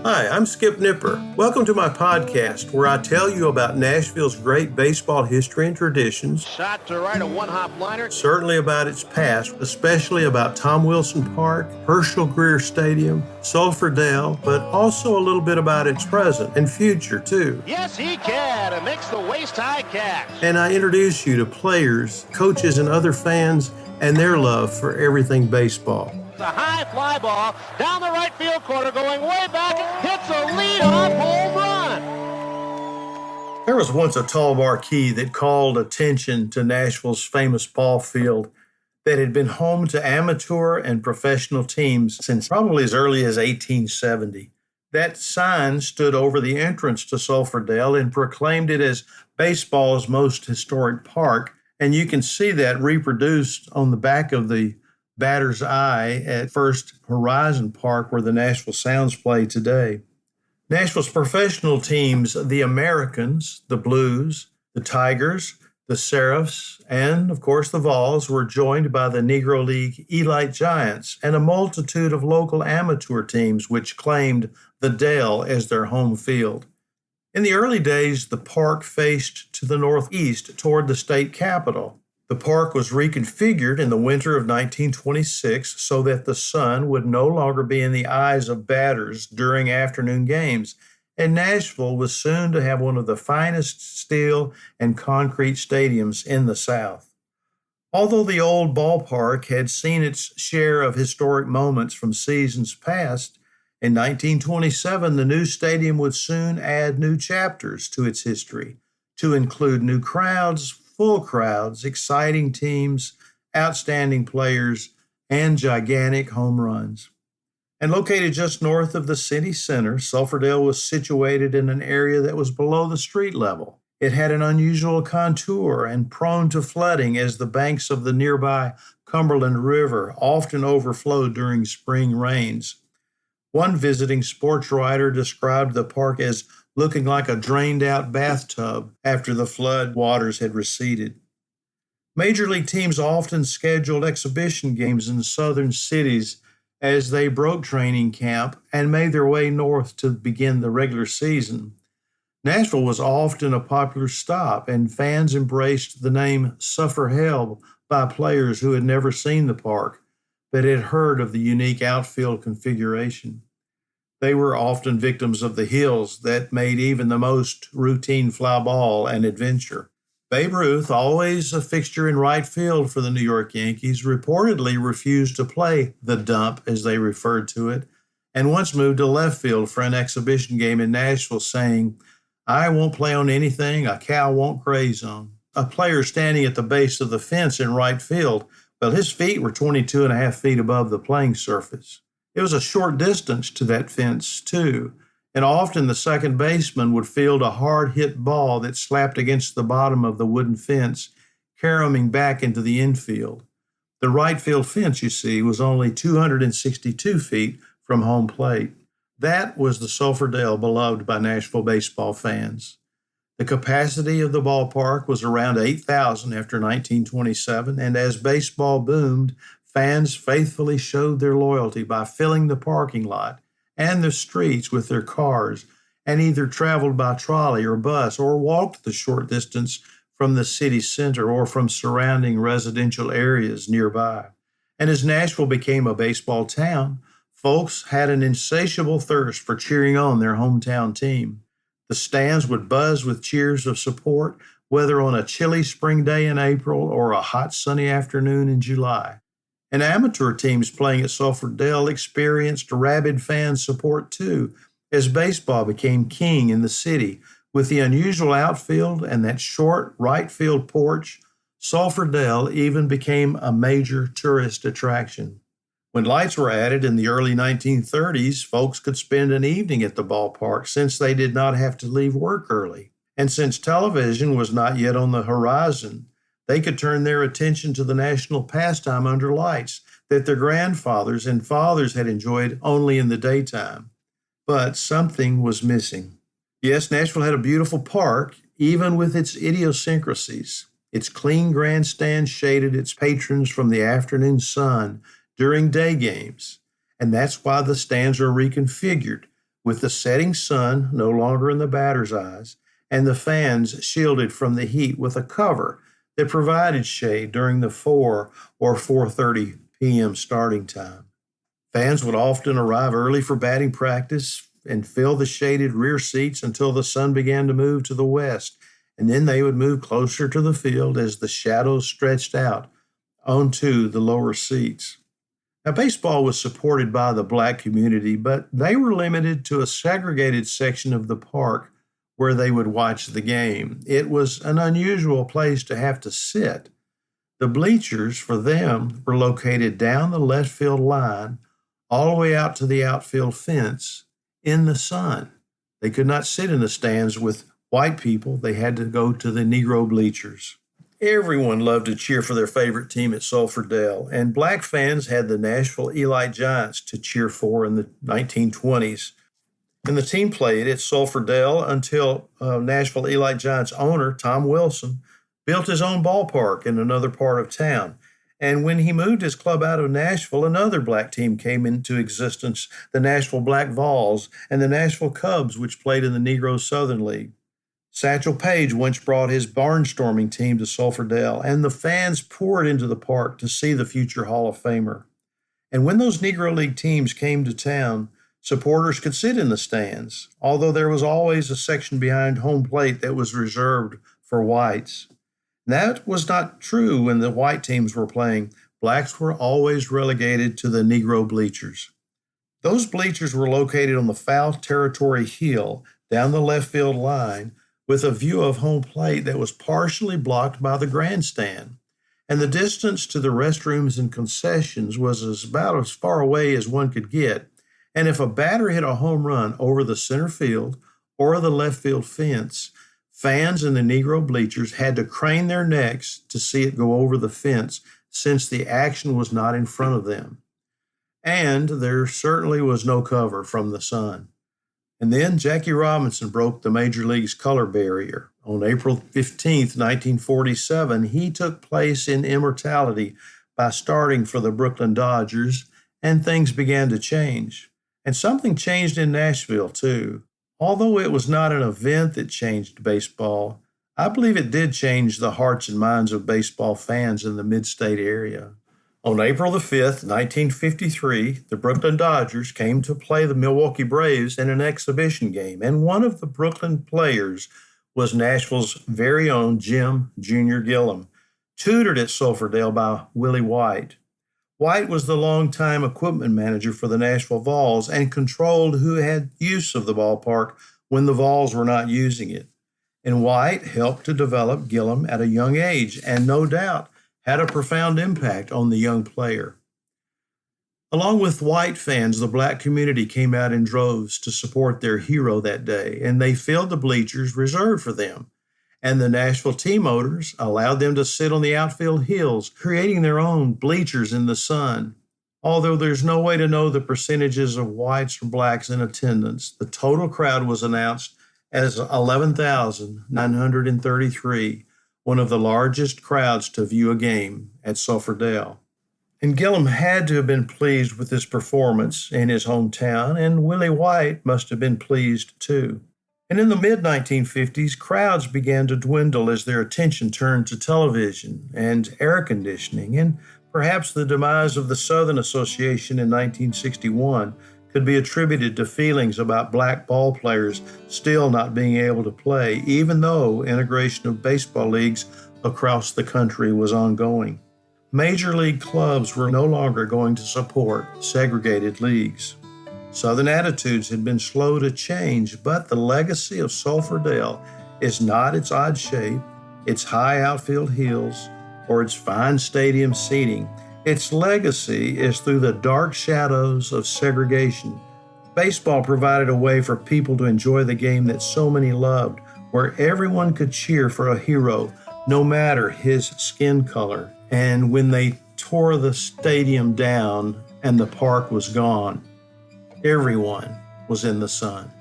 Hi, I'm Skip Nipper. Welcome to my podcast where I tell you about Nashville's great baseball history and traditions. Shot to right, a one-hop liner. Certainly about its past, especially about Tom Wilson Park, Herschel Greer Stadium, Sulphur Dell, but also a little bit about its present and future, too. Yes, he can. It makes the waist-high catch. And I introduce you to players, coaches, and other fans and their love for everything baseball. The high fly ball down the right field corner, going way back, hits a lead-off home run. There was once a tall marquee that called attention to Nashville's famous ball field that had been home to amateur and professional teams since probably as early as 1870. That sign stood over the entrance to Sulphur Dell and proclaimed it as baseball's most historic park, and you can see that reproduced on the back of the batter's eye at First Horizon Park, where the Nashville Sounds play today. Nashville's professional teams, the Americans, the Blues, the Tigers, the Seraphs, and, of course, the Vols, were joined by the Negro League Elite Giants and a multitude of local amateur teams which claimed the Dell as their home field. In the early days, the park faced to the northeast toward the state capitol. The park was reconfigured in the winter of 1926 so that the sun would no longer be in the eyes of batters during afternoon games, and Nashville was soon to have one of the finest steel and concrete stadiums in the South. Although the old ballpark had seen its share of historic moments from seasons past, in 1927 the new stadium would soon add new chapters to its history to include new crowds, full crowds, exciting teams, outstanding players, and gigantic home runs. And located just north of the city center, Sulphur Dell was situated in an area that was below the street level. It had an unusual contour and prone to flooding as the banks of the nearby Cumberland River often overflowed during spring rains. One visiting sports writer described the park as looking like a drained-out bathtub after the flood waters had receded. Major league teams often scheduled exhibition games in southern cities as they broke training camp and made their way north to begin the regular season. Nashville was often a popular stop, and fans embraced the name Sulphur Dell by players who had never seen the park, but had heard of the unique outfield configuration. They were often victims of the hills that made even the most routine fly ball an adventure. Babe Ruth, always a fixture in right field for the New York Yankees, reportedly refused to play the dump, as they referred to it, and once moved to left field for an exhibition game in Nashville, saying, "I won't play on anything a cow won't graze on." A player standing at the base of the fence in right field, well, his feet were 22 and a half feet above the playing surface. It was a short distance to that fence, too, and often the second baseman would field a hard-hit ball that slapped against the bottom of the wooden fence, caroming back into the infield. The right field fence, you see, was only 262 feet from home plate. That was the Sulphur Dell beloved by Nashville baseball fans. The capacity of the ballpark was around 8,000 after 1927, and as baseball boomed, fans faithfully showed their loyalty by filling the parking lot and the streets with their cars, and either traveled by trolley or bus or walked the short distance from the city center or from surrounding residential areas nearby. And as Nashville became a baseball town, folks had an insatiable thirst for cheering on their hometown team. The stands would buzz with cheers of support, whether on a chilly spring day in April or a hot sunny afternoon in July. And amateur teams playing at Sulphur Dell experienced rabid fan support too, as baseball became king in the city. With the unusual outfield and that short right field porch, Sulphur Dell even became a major tourist attraction. When lights were added in the early 1930s, folks could spend an evening at the ballpark since they did not have to leave work early. And since television was not yet on the horizon, they could turn their attention to the national pastime under lights that their grandfathers and fathers had enjoyed only in the daytime. But something was missing. Yes, Nashville had a beautiful park, even with its idiosyncrasies. Its clean grandstand shaded its patrons from the afternoon sun during day games, and that's why the stands are reconfigured, with the setting sun no longer in the batter's eyes, and the fans shielded from the heat with a cover that provided shade during the 4 or 4:30 p.m. starting time. Fans would often arrive early for batting practice and fill the shaded rear seats until the sun began to move to the west, and then they would move closer to the field as the shadows stretched out onto the lower seats. Now, baseball was supported by the black community, but they were limited to a segregated section of the park where they would watch the game. It was an unusual place to have to sit. The bleachers, for them, were located down the left field line all the way out to the outfield fence in the sun. They could not sit in the stands with white people. They had to go to the Negro bleachers. Everyone loved to cheer for their favorite team at Sulphur Dell, and black fans had the Nashville Elite Giants to cheer for in the 1920s. And the team played at Sulphur Dell until Nashville Elite Giants owner, Tom Wilson, built his own ballpark in another part of town. And when he moved his club out of Nashville, another black team came into existence, the Nashville Black Vols and the Nashville Cubs, which played in the Negro Southern League. Satchel Paige once brought his barnstorming team to Sulphur Dell, and the fans poured into the park to see the future Hall of Famer. And when those Negro League teams came to town, supporters could sit in the stands, although there was always a section behind home plate that was reserved for whites. That was not true when the white teams were playing. Blacks were always relegated to the Negro bleachers. Those bleachers were located on the foul territory hill down the left field line, with a view of home plate that was partially blocked by the grandstand. And the distance to the restrooms and concessions was about as far away as one could get. And if a batter hit a home run over the center field or the left field fence, fans in the Negro bleachers had to crane their necks to see it go over the fence, since the action was not in front of them. And there certainly was no cover from the sun. And then Jackie Robinson broke the Major League's color barrier. On April 15th, 1947, he took place in immortality by starting for the Brooklyn Dodgers, and things began to change. And something changed in Nashville, too. Although it was not an event that changed baseball, I believe it did change the hearts and minds of baseball fans in the mid-state area. On April the 5th, 1953, the Brooklyn Dodgers came to play the Milwaukee Braves in an exhibition game, and one of the Brooklyn players was Nashville's very own Jim Jr. Gillum, tutored at Sulphur Dell by Willie White. White was the longtime equipment manager for the Nashville Vols and controlled who had use of the ballpark when the Vols were not using it. And White helped to develop Gillum at a young age, and no doubt had a profound impact on the young player. Along with white fans, the black community came out in droves to support their hero that day, and they filled the bleachers reserved for them. And the Nashville team owners allowed them to sit on the outfield hills, creating their own bleachers in the sun. Although there's no way to know the percentages of whites or blacks in attendance, the total crowd was announced as 11,933, one of the largest crowds to view a game at Sulphur Dell. And Gillum had to have been pleased with his performance in his hometown, and Willie White must have been pleased too. And in the mid-1950s, crowds began to dwindle as their attention turned to television and air conditioning, and perhaps the demise of the Southern Association in 1961 could be attributed to feelings about black ball players still not being able to play, even though integration of baseball leagues across the country was ongoing. Major league clubs were no longer going to support segregated leagues. Southern attitudes had been slow to change, but the legacy of Sulphur Dell is not its odd shape, its high outfield hills, or its fine stadium seating. Its legacy is through the dark shadows of segregation. Baseball provided a way for people to enjoy the game that so many loved, where everyone could cheer for a hero, no matter his skin color. And when they tore the stadium down and the park was gone, everyone was in the sun.